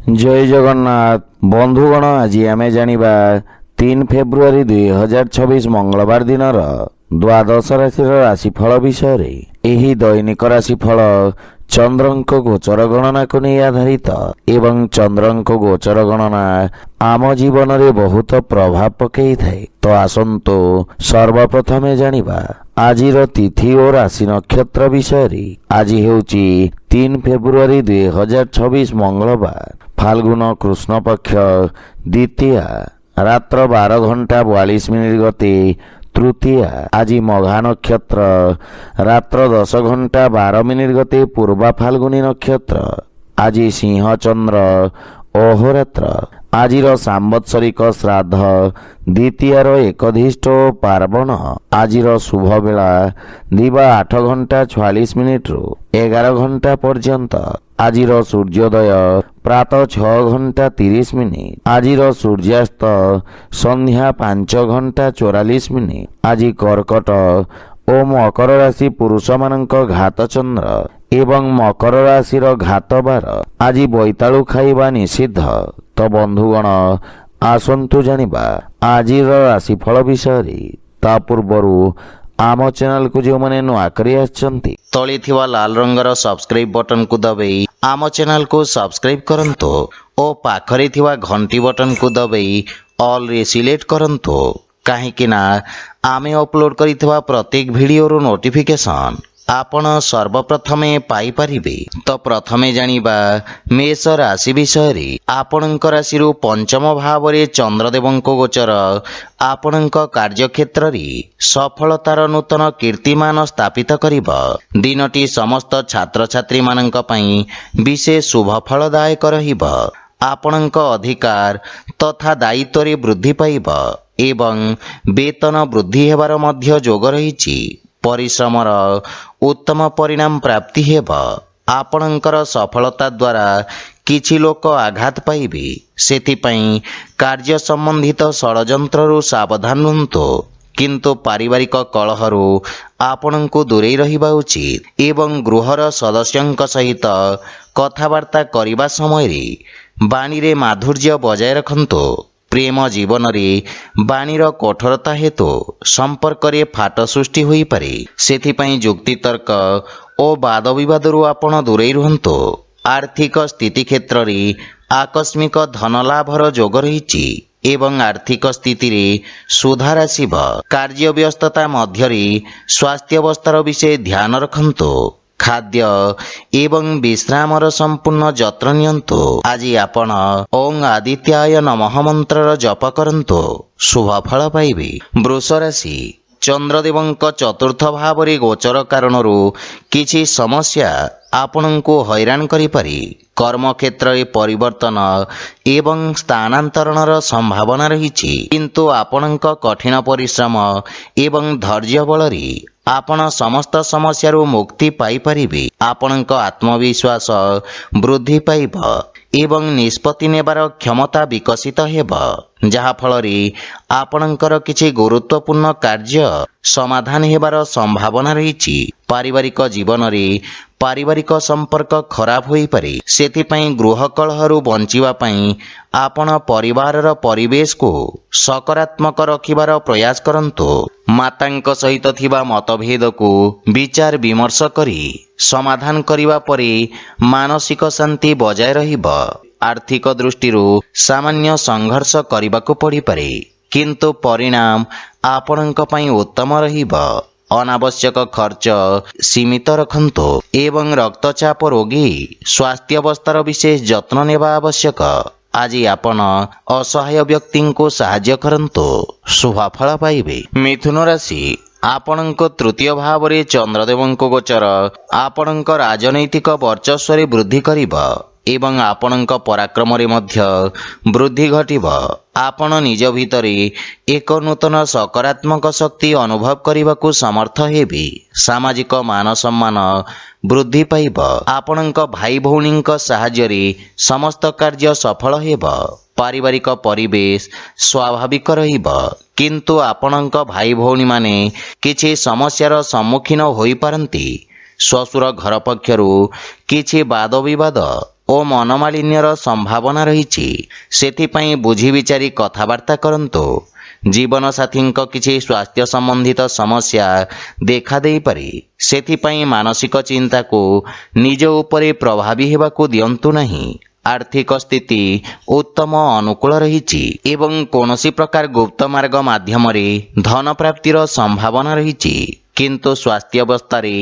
जय जगन्नाथ बंधुगण आज आम जानिबा 3 फेब्रुआरी 2026 मंगलवार दिन द्वादश राशि राशिफल विषय रे। एही दैनिक राशिफल चंद्रंक गोचर गणना को नहीं आधारित एवं चंद्रंक गोचर गणना आम जीवन में बहुत प्रभाव पकई थाए। तो आसंतो सर्वप्रथमे जानिबा आजिर तिथि और राशि नक्षत्र विषय रे। आज हेउची 3 फेब्रुआरी 2026 मंगलवार फाल्गुन कृष्ण पक्ष द्वितीया रात्र 12 घंटा 42 गते तृतीया। आज मघा नक्षत्र रात्र 10 घंटा 12 गते पूर्वा फाल्गुनी नक्षत्र। आज सिंह चंद्र अहोरात्र। आजिर सांवत्सरिक श्राद्ध द्वितीयार एकधिष्ट पार्वण। आजिर शुभ बेला दिवा 8 घंटा 46 रु 11 घंटा पर्यंत। आजिर सूर्योदय प्रातः 6 घंटा 30 मिनिट। आजिर सूर्यास्त संध्या 5 घंटा 44 मिनिट। आज कर्कट ओ मकर राशि पुरुष मानक घात चंद्र एवं मकर राशिर घात बार। आज बोईतालु खाइबा निषिद्ध। तो बंधुगण आसंतु जानिबा आजिर राशिफल विषय रे। ता पूर्वरु आम चैनल को जो मैंने नुआ करी आछंती तले थिवा लाल रंगर सब्सक्राइब बटन को दबाई आम चैनल को सब्सक्राइब करंतो ओ पाखरे थिवा घंटी बटन को दबाई ऑल रे सिलेक्ट करंतो। काहेकि ना आमे अपलोड करिथिवा प्रत्येक वीडियो रो नोटिफिकेशन आपण सर्वप्रथमे पाई परिबे। तो प्रथमे जानिबा मेष राशि विषय रे। आपणक राशि रु पंचम भाव रे चंद्रदेवंक गोचर आपणक कार्यक्षेत्र रे सफलतार नूतन कीर्तिमान स्थापित करिबा। दिनटी समस्त छात्र छात्री मानक पई विशेष शुभ फलदायक रहिबा। आपणक अधिकार तथा दायित्व रे वृद्धि पाइबा एवं वेतन वृद्धि हेबार मध्य जोग रहिछि। परिश्रमर उत्तम परिणाम प्राप्ति हेबा। आपणकर सफलता द्वारा किछि लोक आघात पाइबे। सेथिपई कार्य संबंधित षडयंत्ररु सावधान रुहंतु। किंतु पारिवारिक कलहरु आपणଙ୍କୁ दूरेई रहिबा उचित एवं गृहर सदस्यंक सहित कथावार्ता करिबा समय रे बाणी रे माधुर्य बजाय रखंतु। प्रेम जीवन रे बाणीर कठोरता हेतु संपर्क रे फाट सृष्टि होई पारे। सेथिपई जुक्ति तर्क ओ वाद विवाद रु आपण दूरेई रुहंतु। आर्थिक स्थिति क्षेत्र रे आकस्मिक धन लाभर जोग रहिछि एवं आर्थिक स्थिति रे सुधार आसिब। कार्य व्यस्तता मध्य रे स्वास्थ्य अवस्थार विषय ध्यान रखंतु। खाद्य एवं विश्रामर संपूर्ण जत्न नियंतु। आज आपण ओं आदित्याय नमः मंत्रर जप करंतु शुभ फल पाइबे। वृष राशि चंद्रदेवंक चतुर्थ भाव रे गोचर कारणरू किछि समस्या आपणଙ୍କୁ हैरान करि पारि। कर्म क्षेत्र रे परिवर्तन एवं स्थानांतरणर संभावना रहिछि। किंतु आपणଙ୍କ कठिन परिश्रम एवं धैर्य बल रे आपण समस्त समस्यारू मुक्ति पाई परिबे। आपणଙ୍କ आत्मविश्वास वृद्धि पाइब एवं निष्पत्ति नेबार क्षमता विकसित हेब। जहा फल रे आपणଙ୍କର किछि गुरुत्वपूर्ण कार्य समाधान हेबार संभावना रहिछि। पारिवारिक जीवन रे पारिवारिक संपर्क खराब होई पारे। सेथिपई गृह कलहरु बंचिबा पई आपण परिवारर परिवेश को सकारात्मक रखिबार प्रयास करंतु। मातांक सहित थिबा मतभेद को विचार विमर्श करी समाधान करिबा परे मानसिक शांति बजाय रहिब। आर्थिक दृष्टिरू सामान्य संघर्ष करिबाको पड़ी पारे किंतु परिणाम आपणଙ୍କ पई उत्तम रहिब। अनावश्यक खर्च सीमित रखंतु एवं रक्तचाप रोगी स्वास्थ्य अवस्थार विशेष जत्न नेबा आवश्यक। आज आपण असहाय व्यक्ति को साहाय्य करंतु शुभ फल पाइबे। मिथुन राशि आपणଙ୍କ तृतीय भाव रे चंद्रदेवंक गोचर आपणଙ୍କ राजनैतिक वर्चस्व रे वृद्धि करिबा एवं आपणଙ୍କ पराक्रम रे मध्य वृद्धि घटिब। आपण निज भितरे एक नूतन सकारात्मक शक्ति अनुभव करने समर्थ हेबे। सामाजिक मान सम्मान वृद्धि पाइब। आपणଙ୍କ भाई भौणींक साहाय्य रे समस्त कार्य सफल हेब। पारिवारिक परिवेश स्वाभाविक रहिब किंतु आपणଙ୍କ भाई भौणी माने किछि समस्यार सम्मुखीन होई पारंती। श्वशुर घर पक्षरु किछि वाद विवाद ଓ ମନମାଳିନ୍ୟର ସମ୍ଭାବନା ରହିଛି। ସେଥିପାଇଁ ବୁଝି ବିଚାରି କଥାବାର୍ତ୍ତା କରନ୍ତୁ। ଜୀବନସାଥୀଙ୍କ କିଛି ସ୍ୱାସ୍ଥ୍ୟ ସମ୍ବନ୍ଧିତ ସମସ୍ୟା ଦେଖାଦେଇପାରେ। ସେଥିପାଇଁ ମାନସିକ ଚିନ୍ତାକୁ ନିଜ ଉପରେ ପ୍ରଭାବୀ ହେବାକୁ ଦିଅନ୍ତୁ ନାହିଁ। ଆର୍ଥିକ ସ୍ଥିତି ଉତ୍ତମ ଅନୁକୂଳ ରହିଛି ଏବଂ କୌଣସି ପ୍ରକାର ଗୁପ୍ତ ମାର୍ଗ ମାଧ୍ୟମରେ ଧନ ପ୍ରାପ୍ତିର ସମ୍ଭାବନା ରହିଛି। କିନ୍ତୁ ସ୍ୱାସ୍ଥ୍ୟାବସ୍ଥାରେ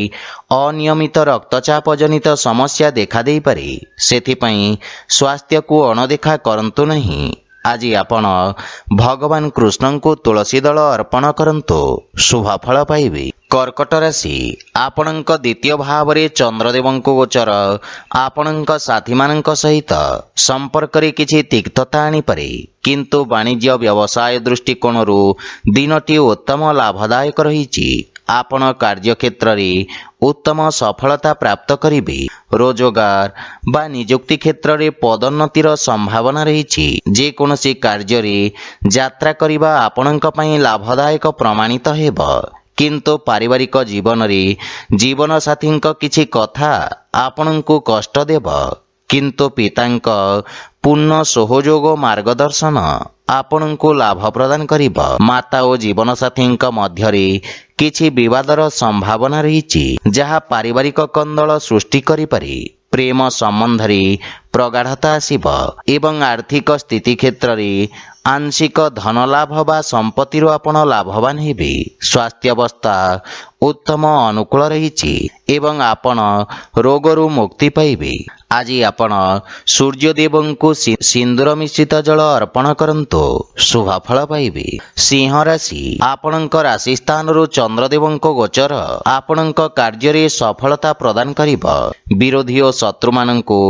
ଅନିୟମିତ ରକ୍ତଚାପ ଜନିତ ସମସ୍ୟା ଦେଖାଦେଇପାରେ। ସେଥିପାଇଁ ସ୍ୱାସ୍ଥ୍ୟକୁ ଅଣଦେଖା କରନ୍ତୁ ନାହିଁ। ଆଜି ଆପଣ ଭଗବାନ କୃଷ୍ଣଙ୍କୁ ତୁଳସୀ ଦଳ ଅର୍ପଣ କରନ୍ତୁ, ଶୁଭ ଫଳ ପାଇବେ। କର୍କଟ ରାଶି, ଆପଣଙ୍କ ଦ୍ୱିତୀୟ ଭାବରେ ଚନ୍ଦ୍ରଦେବଙ୍କ ଗୋଚର ଆପଣଙ୍କ ସାଥୀମାନଙ୍କ ସହିତ ସମ୍ପର୍କରେ କିଛି ତିକ୍ତତା ଆଣିପାରେ। କିନ୍ତୁ ବାଣିଜ୍ୟ ବ୍ୟବସାୟ ଦୃଷ୍ଟିକୋଣରୁ ଦିନଟି ଉତ୍ତମ ଲାଭଦାୟକ ରହିଛି। ଆପଣ କାର୍ଯ୍ୟକ୍ଷେତ୍ରରେ ଉତ୍ତମ ସଫଳତା ପ୍ରାପ୍ତ କରିବେ। ରୋଜଗାର ବା ନିଯୁକ୍ତି କ୍ଷେତ୍ରରେ ପଦୋନ୍ନତିର ସମ୍ଭାବନା ରହିଛି। ଯେକୌଣସି କାର୍ଯ୍ୟରେ ଯାତ୍ରା କରିବା ଆପଣଙ୍କ ପାଇଁ ଲାଭଦାୟକ ପ୍ରମାଣିତ ହେବ। କିନ୍ତୁ ପାରିବାରିକ ଜୀବନରେ ଜୀବନସାଥୀଙ୍କ କିଛି କଥା ଆପଣଙ୍କୁ କଷ୍ଟ ଦେବ। କିନ୍ତୁ ପିତାଙ୍କ ପୂର୍ଣ୍ଣ ସହଯୋଗ ଓ ମାର୍ଗଦର୍ଶନ ଆପଣଙ୍କୁ ଲାଭ ପ୍ରଦାନ କରିବ। ମାତା ଓ ଜୀବନସାଥୀଙ୍କ ମଧ୍ୟରେ କିଛି ବିବାଦର ସମ୍ଭାବନା ରହିଛି, ଯାହା ପାରିବାରିକ କନ୍ଦଳ ସୃଷ୍ଟି କରିପାରେ। ପ୍ରେମ ସମ୍ବନ୍ଧରେ ପ୍ରଗାଢ଼ତା ଆସିବ ଏବଂ ଆର୍ଥିକ ସ୍ଥିତି କ୍ଷେତ୍ରରେ ଆଂଶିକ ଧନଲାଭ ବା ସମ୍ପତ୍ତିରୁ ଆପଣ ଲାଭବାନ ହେବେ। ସ୍ୱାସ୍ଥ୍ୟାବସ୍ଥା ଉତ୍ତମ ଅନୁକୂଳ ରହିଛି ଏବଂ ଆପଣ ରୋଗରୁ ମୁକ୍ତି ପାଇବେ। ଆଜି ଆପଣ ସୂର୍ଯ୍ୟଦେବଙ୍କୁ ସିନ୍ଦୁର ମିଶ୍ରିତ ଜଳ ଅର୍ପଣ କରନ୍ତୁ, ଶୁଭ ଫଳ ପାଇବେ। ସିଂହ ରାଶି, ଆପଣଙ୍କ ରାଶି ସ୍ଥାନରୁ ଚନ୍ଦ୍ରଦେବଙ୍କ ଗୋଚର ଆପଣଙ୍କ କାର୍ଯ୍ୟରେ ସଫଳତା ପ୍ରଦାନ କରିବ। ବିରୋଧୀ ଓ ଶତ୍ରୁମାନଙ୍କୁ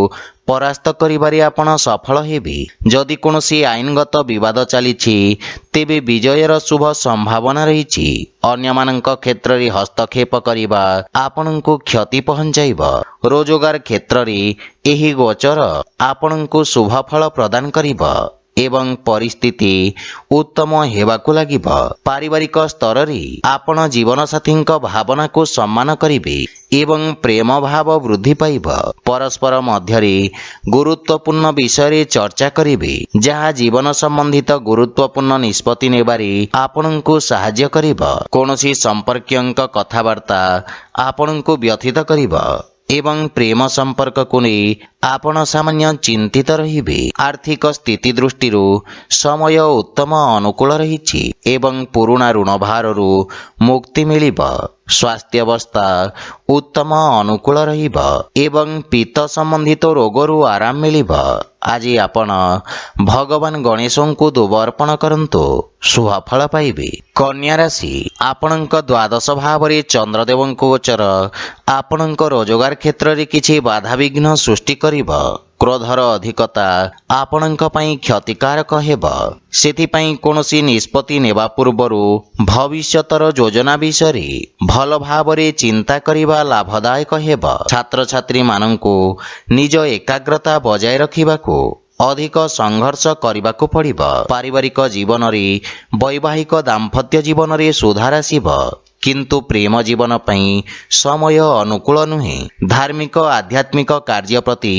ପରାସ୍ତ କରିବାରେ ଆପଣ ସଫଳ ହେବେ। ଯଦି କୌଣସି ଆଇନଗତ ବିବାଦ ଚାଲିଛି, ତେବେ ବିଜୟର ଶୁଭ ସମ୍ଭାବନା ରହିଛି। ଅନ୍ୟମାନଙ୍କ କ୍ଷେତ୍ରରେ ହସ୍ତକ୍ଷେପ କରିବା ଆପଣଙ୍କୁ କ୍ଷତି ପହଞ୍ଚାଇବ। ରୋଜଗାର କ୍ଷେତ୍ରରେ ଏହି ଗୋଚର ଆପଣଙ୍କୁ ଶୁଭ ଫଳ ପ୍ରଦାନ କରିବ ଏବଂ ପରିସ୍ଥିତି ଉତ୍ତମ ହେବାକୁ ଲାଗିବ। ପାରିବାରିକ ସ୍ତରରେ ଆପଣ ଜୀବନସାଥୀଙ୍କ ଭାବନାକୁ ସମ୍ମାନ କରିବେ ଏବଂ ପ୍ରେମ ଭାବ ବୃଦ୍ଧି ପାଇବ। ପରସ୍ପର ମଧ୍ୟରେ ଗୁରୁତ୍ୱପୂର୍ଣ୍ଣ ବିଷୟରେ ଚର୍ଚ୍ଚା କରିବେ, ଯାହା ଜୀବନ ସମ୍ବନ୍ଧିତ ଗୁରୁତ୍ୱପୂର୍ଣ୍ଣ ନିଷ୍ପତ୍ତି ନେବାରେ ଆପଣଙ୍କୁ ସାହାଯ୍ୟ କରିବ। କୌଣସି ସମ୍ପର୍କୀୟଙ୍କ କଥାବାର୍ତ୍ତା ଆପଣଙ୍କୁ ବ୍ୟଥିତ କରିବ ଏବଂ ପ୍ରେମ ସମ୍ପର୍କକୁ ନେଇ ଆପଣ ସାମାନ୍ୟ ଚିନ୍ତିତ ରହିବେ। ଆର୍ଥିକ ସ୍ଥିତି ଦୃଷ୍ଟିରୁ ସମୟ ଉତ୍ତମ ଅନୁକୂଳ ରହିଛି ଏବଂ ପୁରୁଣା ଋଣ ଭାରରୁ ମୁକ୍ତି ମିଳିବ। ସ୍ୱାସ୍ଥ୍ୟାବସ୍ଥା ଉତ୍ତମ ଅନୁକୂଳ ରହିବ ଏବଂ ପିତ୍ତ ସମ୍ବନ୍ଧିତ ରୋଗରୁ ଆରାମ ମିଳିବ। ଆଜି ଆପଣ ଭଗବାନ ଗଣେଶଙ୍କୁ ଦୁବ ଅର୍ପଣ କରନ୍ତୁ, ଶୁଭ ଫଳ ପାଇବେ। କନ୍ୟା ରାଶି, ଆପଣଙ୍କ ଦ୍ୱାଦଶ ଭାବରେ ଚନ୍ଦ୍ରଦେବଙ୍କ ଗୋଚର ଆପଣଙ୍କ ରୋଜଗାର କ୍ଷେତ୍ରରେ କିଛି ବାଧାବିଘ୍ନ ସୃଷ୍ଟି କରିବ। କ୍ରୋଧର ଅଧିକତା ଆପଣଙ୍କ ପାଇଁ କ୍ଷତିକାରକ ହେବ। ସେଥିପାଇଁ କୌଣସି ନିଷ୍ପତ୍ତି ନେବା ପୂର୍ବରୁ ଭବିଷ୍ୟତର ଯୋଜନା ବିଷୟରେ ଭଲ ଭାବରେ ଚିନ୍ତା କରିବା ଲାଭଦାୟକ ହେବ। ଛାତ୍ରଛାତ୍ରୀମାନଙ୍କୁ ନିଜ ଏକାଗ୍ରତା ବଜାୟ ରଖିବାକୁ ଅଧିକ ସଂଘର୍ଷ କରିବାକୁ ପଡ଼ିବ। ପାରିବାରିକ ଜୀବନରେ ବୈବାହିକ ଦାମ୍ପତ୍ୟ ଜୀବନରେ ସୁଧାର ଆସିବ, କିନ୍ତୁ ପ୍ରେମ ଜୀବନ ପାଇଁ ସମୟ ଅନୁକୂଳ ନୁହେଁ। ଧାର୍ମିକ ଆଧ୍ୟାତ୍ମିକ କାର୍ଯ୍ୟ ପ୍ରତି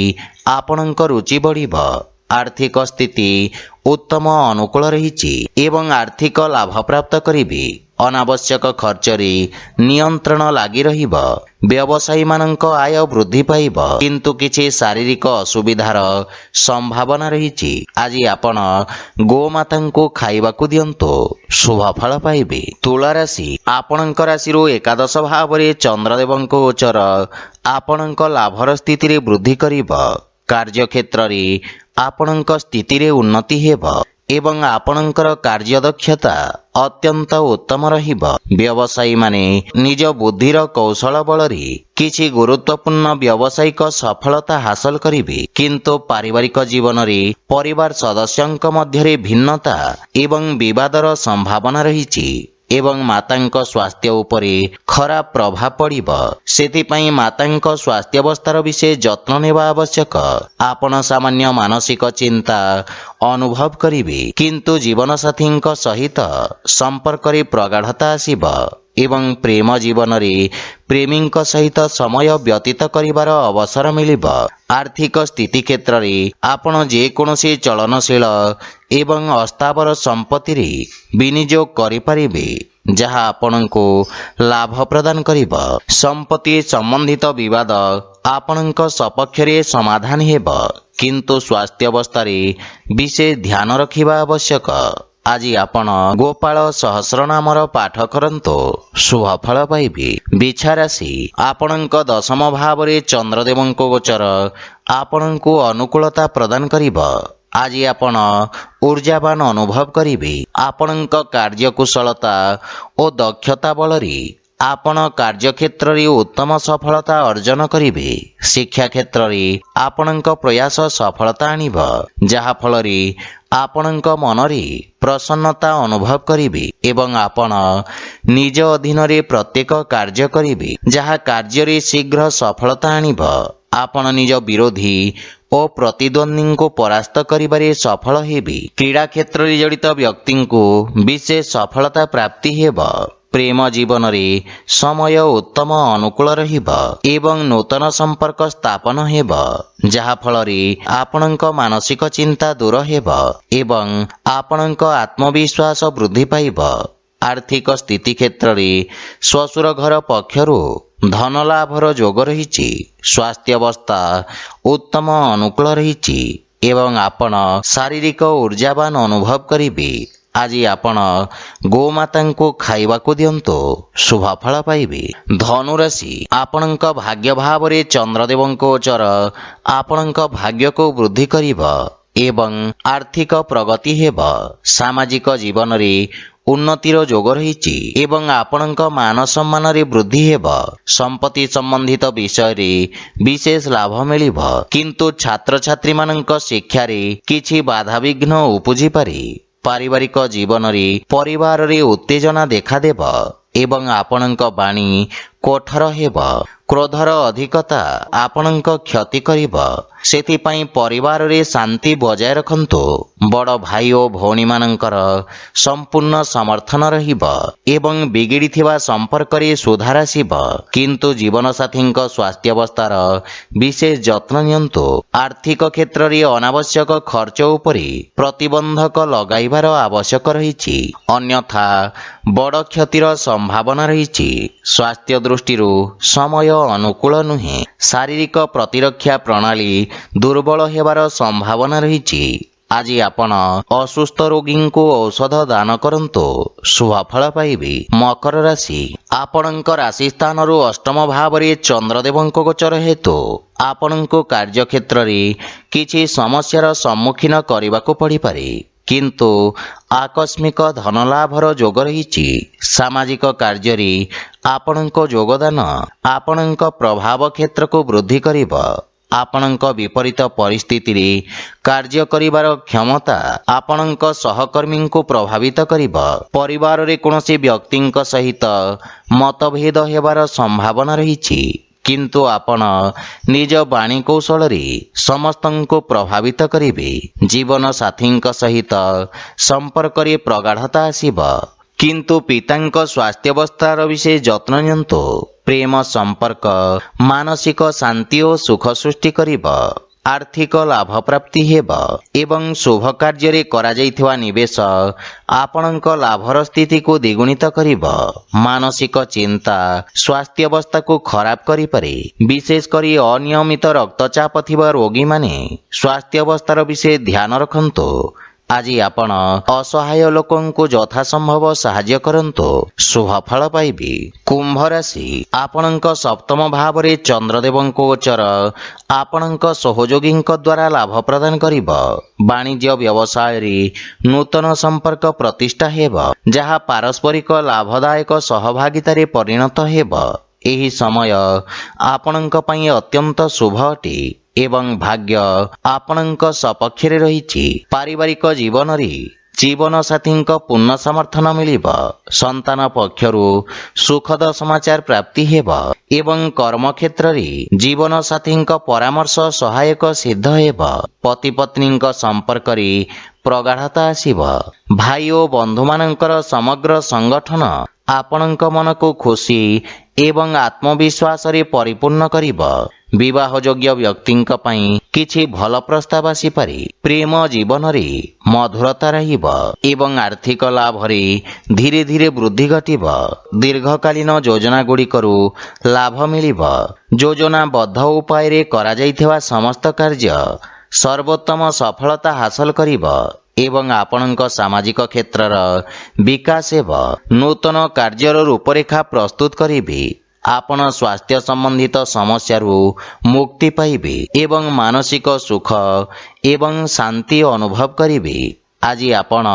ଆପଣଙ୍କ ରୁଚି ବଢ଼ିବ। ଆର୍ଥିକ ସ୍ଥିତି ଉତ୍ତମ ଅନୁକୂଳ ରହିଛି ଏବଂ ଆର୍ଥିକ ଲାଭ ପ୍ରାପ୍ତ କରିବେ। ଅନାବଶ୍ୟକ ଖର୍ଚ୍ଚରେ ନିୟନ୍ତ୍ରଣ ଲାଗି ରହିବ। ବ୍ୟବସାୟୀମାନଙ୍କ ଆୟ ବୃଦ୍ଧି ପାଇବ, କିନ୍ତୁ କିଛି ଶାରୀରିକ ଅସୁବିଧାର ସମ୍ଭାବନା ରହିଛି। ଆଜି ଆପଣ ଗୋମାତାଙ୍କୁ ଖାଇବାକୁ ଦିଅନ୍ତୁ, ଶୁଭ ଫଳ ପାଇବେ। ତୁଳା ରାଶି, ଆପଣଙ୍କ ରାଶିରୁ ଏକାଦଶ ଭାବରେ ଚନ୍ଦ୍ରଦେବଙ୍କ ଗୋଚର ଆପଣଙ୍କ ଲାଭର ସ୍ଥିତିରେ ବୃଦ୍ଧି କରିବ। କାର୍ଯ୍ୟକ୍ଷେତ୍ରରେ ଆପଣଙ୍କ ସ୍ଥିତିରେ ଉନ୍ନତି ହେବ ଏବଂ ଆପଣଙ୍କର କାର୍ଯ୍ୟଦକ୍ଷତା ଅତ୍ୟନ୍ତ ଉତ୍ତମ ରହିବ। ବ୍ୟବସାୟୀମାନେ ନିଜ ବୁଦ୍ଧିର କୌଶଳ ବଳରେ କିଛି ଗୁରୁତ୍ୱପୂର୍ଣ୍ଣ ବ୍ୟବସାୟିକ ସଫଳତା ହାସଲ କରିବେ। କିନ୍ତୁ ପାରିବାରିକ ଜୀବନରେ ପରିବାର ସଦସ୍ୟଙ୍କ ମଧ୍ୟରେ ଭିନ୍ନତା ଏବଂ ବିବାଦର ସମ୍ଭାବନା ରହିଛି ଏବଂ ମାତାଙ୍କ ସ୍ୱାସ୍ଥ୍ୟ ଉପରେ ଖରାପ ପ୍ରଭାବ ପଡ଼ିବ। ସେଥିପାଇଁ ମାତାଙ୍କ ସ୍ୱାସ୍ଥ୍ୟାବସ୍ଥାର ବିଶେଷ ଯତ୍ନ ନେବା ଆବଶ୍ୟକ। ଆପଣ ସାମାନ୍ୟ ମାନସିକ ଚିନ୍ତା ଅନୁଭବ କରିବେ, କିନ୍ତୁ ଜୀବନସାଥୀଙ୍କ ସହିତ ସମ୍ପର୍କରେ ପ୍ରଗାଢ଼ତା ଆସିବ। ଏବଂ ପ୍ରେମ ଜୀବନରେ ପ୍ରେମୀଙ୍କ ସହିତ ସମୟ ବ୍ୟତୀତ କରିବାର ଅବସର ମିଳିବ। ଆର୍ଥିକ ସ୍ଥିତି କ୍ଷେତ୍ରରେ ଆପଣ ଯେକୌଣସି ଚଳନଶୀଳ ଏବଂ ଅସ୍ଥାବର ସମ୍ପତ୍ତିରେ ବିନିଯୋଗ କରିପାରିବେ, ଯାହା ଆପଣଙ୍କୁ ଲାଭ ପ୍ରଦାନ କରିବ। ସମ୍ପତ୍ତି ସମ୍ବନ୍ଧିତ ବିବାଦ ଆପଣଙ୍କ ସପକ୍ଷରେ ସମାଧାନ ହେବ, କିନ୍ତୁ ସ୍ୱାସ୍ଥ୍ୟାବସ୍ଥାରେ ବିଶେଷ ଧ୍ୟାନ ରଖିବା ଆବଶ୍ୟକ। ଆଜି ଆପଣ ଗୋପାଳ ସହସ୍ରନାମର ପାଠ କରନ୍ତୁ, ଶୁଭଫଳ ପାଇବେ। ବିଛା ରାଶି, ଆପଣଙ୍କ ଦଶମ ଭାବରେ ଚନ୍ଦ୍ରଦେବଙ୍କ ଗୋଚର ଆପଣଙ୍କୁ ଅନୁକୂଳତା ପ୍ରଦାନ କରିବ। ଆଜି ଆପଣ ଊର୍ଜାବାନ ଅନୁଭବ କରିବେ। ଆପଣଙ୍କ କାର୍ଯ୍ୟକୁଶଳତା ଓ ଦକ୍ଷତା ବଳରେ ଆପଣ କାର୍ଯ୍ୟକ୍ଷେତ୍ରରେ ଉତ୍ତମ ସଫଳତା ଅର୍ଜନ କରିବେ। ଶିକ୍ଷା କ୍ଷେତ୍ରରେ ଆପଣଙ୍କ ପ୍ରୟାସ ସଫଳତା ଆଣିବ, ଯାହାଫଳରେ ଆପଣଙ୍କ ମନରେ ପ୍ରସନ୍ନତା ଅନୁଭବ କରିବେ ଏବଂ ଆପଣ ନିଜ ଅଧୀନରେ ପ୍ରତ୍ୟେକ କାର୍ଯ୍ୟ କରିବେ, ଯାହା କାର୍ଯ୍ୟରେ ଶୀଘ୍ର ସଫଳତା ଆଣିବ। ଆପଣ ନିଜ ବିରୋଧୀ ଓ ପ୍ରତିଦ୍ୱନ୍ଦ୍ୱୀଙ୍କୁ ପରାସ୍ତ କରିବାରେ ସଫଳ ହେବେ। କ୍ରୀଡ଼ା କ୍ଷେତ୍ରରେ ଜଡ଼ିତ ବ୍ୟକ୍ତିଙ୍କୁ ବିଶେଷ ସଫଳତା ପ୍ରାପ୍ତି ହେବ। ପ୍ରେମ ଜୀବନରେ ସମୟ ଉତ୍ତମ ଅନୁକୂଳ ରହିବ ଏବଂ ନୂତନ ସମ୍ପର୍କ ସ୍ଥାପନ ହେବ, ଯାହାଫଳରେ ଆପଣଙ୍କ ମାନସିକ ଚିନ୍ତା ଦୂର ହେବ ଏବଂ ଆପଣଙ୍କ ଆତ୍ମବିଶ୍ୱାସ ବୃଦ୍ଧି ପାଇବ। ଆର୍ଥିକ ସ୍ଥିତି କ୍ଷେତ୍ରରେ ଶ୍ୱଶୁର ଘର ପକ୍ଷରୁ ଧନ ଲାଭର ଯୋଗ ରହିଛି। ସ୍ୱାସ୍ଥ୍ୟାବସ୍ଥା ଉତ୍ତମ ଅନୁକୂଳ ରହିଛି ଏବଂ ଆପଣ ଶାରୀରିକ ଊର୍ଜାବାନ ଅନୁଭବ କରିବେ। ଆଜି ଆପଣ ଗୋମାତାଙ୍କୁ ଖାଇବାକୁ ଦିଅନ୍ତୁ, ଶୁଭଫଳ ପାଇବେ। ଧନୁରାଶି, ଆପଣଙ୍କ ଭାଗ୍ୟ ଭାବରେ ଚନ୍ଦ୍ରଦେବଙ୍କ ଗୋଚର ଆପଣଙ୍କ ଭାଗ୍ୟକୁ ବୃଦ୍ଧି କରିବ ଏବଂ ଆର୍ଥିକ ପ୍ରଗତି ହେବ। ସାମାଜିକ ଜୀବନରେ ଉନ୍ନତିର ଯୋଗ ରହିଛି ଏବଂ ଆପଣଙ୍କ ମାନ ସମ୍ମାନରେ ବୃଦ୍ଧି ହେବ। ସମ୍ପତ୍ତି ସମ୍ବନ୍ଧିତ ବିଷୟରେ ବିଶେଷ ଲାଭ ମିଳିବ, କିନ୍ତୁ ଛାତ୍ରଛାତ୍ରୀମାନଙ୍କ ଶିକ୍ଷାରେ କିଛି ବାଧାବିଘ୍ନ ଉପୁଜିପାରେ। ପାରିବାରିକ ଜୀବନରେ ପରିବାରରେ ଉତ୍ତେଜନା ଦେଖାଦେବ ଏବଂ ଆପଣଙ୍କ ବାଣୀ କଠୋର ହେବ। କ୍ରୋଧର ଅଧିକତା ଆପଣଙ୍କ କ୍ଷତି କରିବ, ସେଥିପାଇଁ ପରିବାରରେ ଶାନ୍ତି ବଜାୟ ରଖନ୍ତୁ। ବଡ଼ ଭାଇ ଓ ଭଉଣୀମାନଙ୍କର ସମ୍ପୂର୍ଣ୍ଣ ସମର୍ଥନ ରହିବ ଏବଂ ବିଗିଡ଼ିଥିବା ସମ୍ପର୍କରେ ସୁଧାର ଆସିବ, କିନ୍ତୁ ଜୀବନସାଥୀଙ୍କ ସ୍ୱାସ୍ଥ୍ୟାବସ୍ଥାର ବିଶେଷ ଯତ୍ନ ନିଅନ୍ତୁ। ଆର୍ଥିକ କ୍ଷେତ୍ରରେ ଅନାବଶ୍ୟକ ଖର୍ଚ୍ଚ ଉପରେ ପ୍ରତିବନ୍ଧକ ଲଗାଇବାର ଆବଶ୍ୟକ ରହିଛି, ଅନ୍ୟଥା ବଡ଼ କ୍ଷତିର ସମ୍ଭାବନା ରହିଛି। ସ୍ୱାସ୍ଥ୍ୟ ଦୃଷ୍ଟିରୁ ସମୟ ଅନୁକୂଳ ନୁହେଁ। ଶାରୀରିକ ପ୍ରତିରକ୍ଷା ପ୍ରଣାଳୀ ଦୁର୍ବଳ ହେବାର ସମ୍ଭାବନା ରହିଛି। ଆଜି ଆପଣ ଅସୁସ୍ଥ ରୋଗୀଙ୍କୁ ଔଷଧ ଦାନ କରନ୍ତୁ, ଶୁଭଫଳ ପାଇବେ। ମକର ରାଶି, ଆପଣଙ୍କ ରାଶି ସ୍ଥାନରୁ ଅଷ୍ଟମ ଭାବରେ ଚନ୍ଦ୍ରଦେବଙ୍କ ଗୋଚର ହେତୁ ଆପଣଙ୍କୁ କାର୍ଯ୍ୟକ୍ଷେତ୍ରରେ କିଛି ସମସ୍ୟାର ସମ୍ମୁଖୀନ କରିବାକୁ ପଡ଼ିପାରେ, କିନ୍ତୁ ଆକସ୍ମିକ ଧନଲାଭର ଯୋଗ ରହିଛି। ସାମାଜିକ କାର୍ଯ୍ୟରେ ଆପଣଙ୍କ ଯୋଗଦାନ ଆପଣଙ୍କ ପ୍ରଭାବ କ୍ଷେତ୍ରକୁ ବୃଦ୍ଧି କରିବ। ଆପଣଙ୍କ ବିପରୀତ ପରିସ୍ଥିତିରେ କାର୍ଯ୍ୟ କରିବାର କ୍ଷମତା ଆପଣଙ୍କ ସହକର୍ମୀଙ୍କୁ ପ୍ରଭାବିତ କରିବ। ପରିବାରରେ କୌଣସି ବ୍ୟକ୍ତିଙ୍କ ସହିତ ମତଭେଦ ହେବାର ସମ୍ଭାବନା ରହିଛି, କିନ୍ତୁ ଆପଣ ନିଜ ବାଣୀ କୌଶଳରେ ସମସ୍ତଙ୍କୁ ପ୍ରଭାବିତ କରିବେ। ଜୀବନସାଥୀଙ୍କ ସହିତ ସମ୍ପର୍କରେ ପ୍ରଗାଢ଼ତା ଆସିବ, କିନ୍ତୁ ପିତାଙ୍କ ସ୍ୱାସ୍ଥ୍ୟାବସ୍ଥାର ବିଶେଷ ଯତ୍ନ ନିଅନ୍ତୁ। ପ୍ରେମ ସମ୍ପର୍କ ମାନସିକ ଶାନ୍ତି ଓ ସୁଖ ସୃଷ୍ଟି କରିବ। ଆର୍ଥିକ ଲାଭ ପ୍ରାପ୍ତି ହେବ ଏବଂ ଶୁଭ କାର୍ଯ୍ୟରେ କରାଯାଇଥିବା ନିବେଶ ଆପଣଙ୍କ ଲାଭର ସ୍ଥିତିକୁ ଦ୍ୱିଗୁଣିତ କରିବ। ମାନସିକ ଚିନ୍ତା ସ୍ୱାସ୍ଥ୍ୟାବସ୍ଥାକୁ ଖରାପ କରିପାରେ, ବିଶେଷ କରି ଅନିୟମିତ ରକ୍ତଚାପ ଥିବା ରୋଗୀମାନେ ସ୍ୱାସ୍ଥ୍ୟାବସ୍ଥାର ବିଶେଷ ଧ୍ୟାନ ରଖନ୍ତୁ। ଆଜି ଆପଣ ଅସହାୟ ଲୋକଙ୍କୁ ଯଥାସମ୍ଭବ ସାହାଯ୍ୟ କରନ୍ତୁ, ଶୁଭଫଳ ପାଇବେ। କୁମ୍ଭ ରାଶି, ଆପଣଙ୍କ ସପ୍ତମ ଭାବରେ ଚନ୍ଦ୍ରଦେବଙ୍କ ଗୋଚର ଆପଣଙ୍କ ସହଯୋଗୀଙ୍କ ଦ୍ୱାରା ଲାଭ ପ୍ରଦାନ କରିବ। ବାଣିଜ୍ୟ ବ୍ୟବସାୟରେ ନୂତନ ସମ୍ପର୍କ ପ୍ରତିଷ୍ଠା ହେବ, ଯାହା ପାରସ୍ପରିକ ଲାଭଦାୟକ ସହଭାଗିତାରେ ପରିଣତ ହେବ। ଏହି ସମୟ ଆପଣଙ୍କ ପାଇଁ ଅତ୍ୟନ୍ତ ଶୁଭ ଅଟେ ଏବଂ ଭାଗ୍ୟ ଆପଣଙ୍କ ସପକ୍ଷରେ ରହିଛି। ପାରିବାରିକ ଜୀବନରେ ଜୀବନସାଥୀଙ୍କ ପୂର୍ଣ୍ଣ ସମର୍ଥନ ମିଳିବ। ସନ୍ତାନ ପକ୍ଷରୁ ସୁଖଦ ସମାଚାର ପ୍ରାପ୍ତି ହେବ ଏବଂ କର୍ମକ୍ଷେତ୍ରରେ ଜୀବନସାଥୀଙ୍କ ପରାମର୍ଶ ସହାୟକ ସିଦ୍ଧ ହେବ। ପତି ପତ୍ନୀଙ୍କ ସମ୍ପର୍କରେ ପ୍ରଗାଢ଼ତା ଆସିବ। ଭାଇ ଓ ବନ୍ଧୁମାନଙ୍କର ସମଗ୍ର ସଂଗଠନ ଆପଣଙ୍କ ମନକୁ ଖୁସି ଏବଂ ଆତ୍ମବିଶ୍ୱାସରେ ପରିପୂର୍ଣ୍ଣ କରିବ। ବିବାହଯୋଗ୍ୟ ବ୍ୟକ୍ତିଙ୍କ ପାଇଁ କିଛି ଭଲ ପ୍ରସ୍ତାବ ଆସିପାରେ। ପ୍ରେମ ଜୀବନରେ ମଧୁରତା ରହିବ ଏବଂ ଆର୍ଥିକ ଲାଭରେ ଧୀରେ ଧୀରେ ବୃଦ୍ଧି ଘଟିବ। ଦୀର୍ଘକାଳୀନ ଯୋଜନାଗୁଡ଼ିକରୁ ଲାଭ ମିଳିବ। ଯୋଜନାବଦ୍ଧ ଉପାୟରେ କରାଯାଇଥିବା ସମସ୍ତ କାର୍ଯ୍ୟ ସର୍ବୋତ୍ତମ ସଫଳତା ହାସଲ କରିବ ଏବଂ ଆପଣଙ୍କ ସାମାଜିକ କ୍ଷେତ୍ରର ବିକାଶ ହେବ। ନୂତନ କାର୍ଯ୍ୟର ରୂପରେଖା ପ୍ରସ୍ତୁତ କରିବେ। ଆପଣ ସ୍ୱାସ୍ଥ୍ୟ ସମ୍ବନ୍ଧିତ ସମସ୍ୟାରୁ ମୁକ୍ତି ପାଇବେ ଏବଂ ମାନସିକ ସୁଖ ଏବଂ ଶାନ୍ତି ଅନୁଭବ କରିବେ। ଆଜି ଆପଣ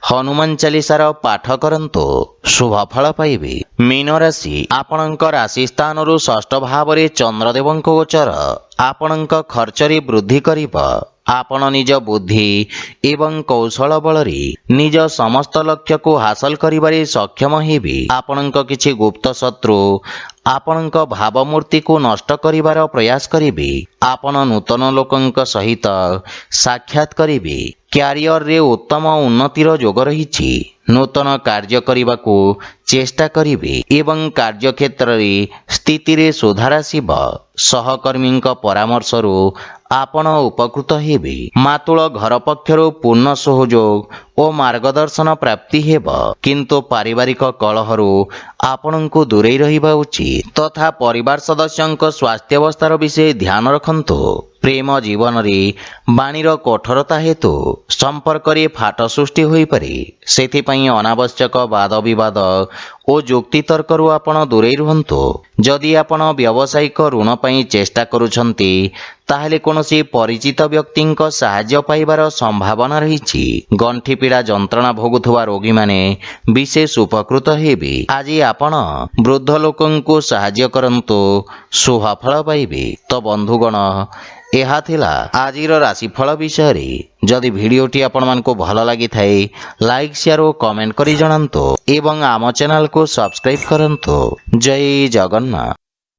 ହନୁମାନ ଚାଳିଶାର ପାଠ କରନ୍ତୁ, ଶୁଭ ଫଳ ପାଇବେ। ମୀନ ରାଶି, ଆପଣଙ୍କ ରାଶି ସ୍ଥାନରୁ ଷଷ୍ଠ ଭାବରେ ଚନ୍ଦ୍ରଦେବଙ୍କ ଗୋଚର ଆପଣଙ୍କ ଖର୍ଚ୍ଚରେ ବୃଦ୍ଧି କରିବ। ଆପଣ ନିଜ ବୁଦ୍ଧି ଏବଂ କୌଶଳ ବଳରେ ନିଜ ସମସ୍ତ ଲକ୍ଷ୍ୟକୁ ହାସଲ କରିବାରେ ସକ୍ଷମ ହେବେ। ଆପଣଙ୍କ କିଛି ଗୁପ୍ତ ଶତ୍ରୁ ଆପଣଙ୍କ ଭାବମୂର୍ତ୍ତିକୁ ନଷ୍ଟ କରିବାର ପ୍ରୟାସ କରିବେ। ଆପଣ ନୂତନ ଲୋକଙ୍କ ସହିତ ସାକ୍ଷାତ କରିବେ। କ୍ୟାରିୟରରେ ଉତ୍ତମ ଉନ୍ନତିର ଯୋଗ ରହିଛି। ନୂତନ କାର୍ଯ୍ୟ କରିବାକୁ ଚେଷ୍ଟା କରିବେ ଏବଂ କାର୍ଯ୍ୟକ୍ଷେତ୍ରରେ ସ୍ଥିତିରେ ସୁଧାର ଆସିବ। ସହକର୍ମୀଙ୍କ ପରାମର୍ଶରୁ ଆପଣ ଉପକୃତ ହେବେ। ମାତୃ ଘର ପକ୍ଷରୁ ପୂର୍ଣ୍ଣ ସହଯୋଗ ଓ ମାର୍ଗଦର୍ଶନ ପ୍ରାପ୍ତି ହେବ, କିନ୍ତୁ ପାରିବାରିକ କଳହରୁ ଆପଣଙ୍କୁ ଦୂରେଇ ରହିବା ଉଚିତ ତଥା ପରିବାର ସଦସ୍ୟଙ୍କ ସ୍ୱାସ୍ଥ୍ୟାବସ୍ଥାର ବିଷୟ ଧ୍ୟାନ ରଖନ୍ତୁ। ପ୍ରେମ ଜୀବନରେ ବାଣୀର କଠୋରତା ହେତୁ ସମ୍ପର୍କରେ ଫାଟ ସୃଷ୍ଟି ହୋଇପାରେ। ସେଥିପାଇଁ ଅନାବଶ୍ୟକ ବାଦ ବିବାଦ ଓ ଯୁକ୍ତିତର୍କରୁ ଆପଣ ଦୂରେଇ ରୁହନ୍ତୁ। ଯଦି ଆପଣ ବ୍ୟବସାୟିକ ଋଣ ପାଇଁ ଚେଷ୍ଟା କରୁଛନ୍ତି, ତାହେଲେ କୌଣସି ପରିଚିତ ବ୍ୟକ୍ତିଙ୍କ ସାହାଯ୍ୟ ପାଇବାର ସମ୍ଭାବନା ରହିଛି। ଗଣ୍ଠିପୀଡ଼ା ଯନ୍ତ୍ରଣା ଭୋଗୁଥିବା ରୋଗୀମାନେ ବିଶେଷ ଉପକୃତ ହେବେ। ଆଜି ଆପଣ ବୃଦ୍ଧ ଲୋକଙ୍କୁ ସାହାଯ୍ୟ କରନ୍ତୁ, ଶୁଭ ଫଳ ପାଇବେ। ତ ବନ୍ଧୁଗଣ, ଏହା ଥିଲା ଆଜିର ରାଶିଫଳ ବିଷୟରେ। ଯଦି ଭିଡ଼ିଓଟି ଆପଣମାନଙ୍କୁ ଭଲ ଲାଗିଥାଏ, ଲାଇକ୍, ସେୟାର ଓ କମେଣ୍ଟ କରି ଜଣାନ୍ତୁ ଏବଂ ଆମ ଚ୍ୟାନେଲକୁ ସବସ୍କ୍ରାଇବ୍ କରନ୍ତୁ। ଜୟ ଜଗନ୍ନାଥ।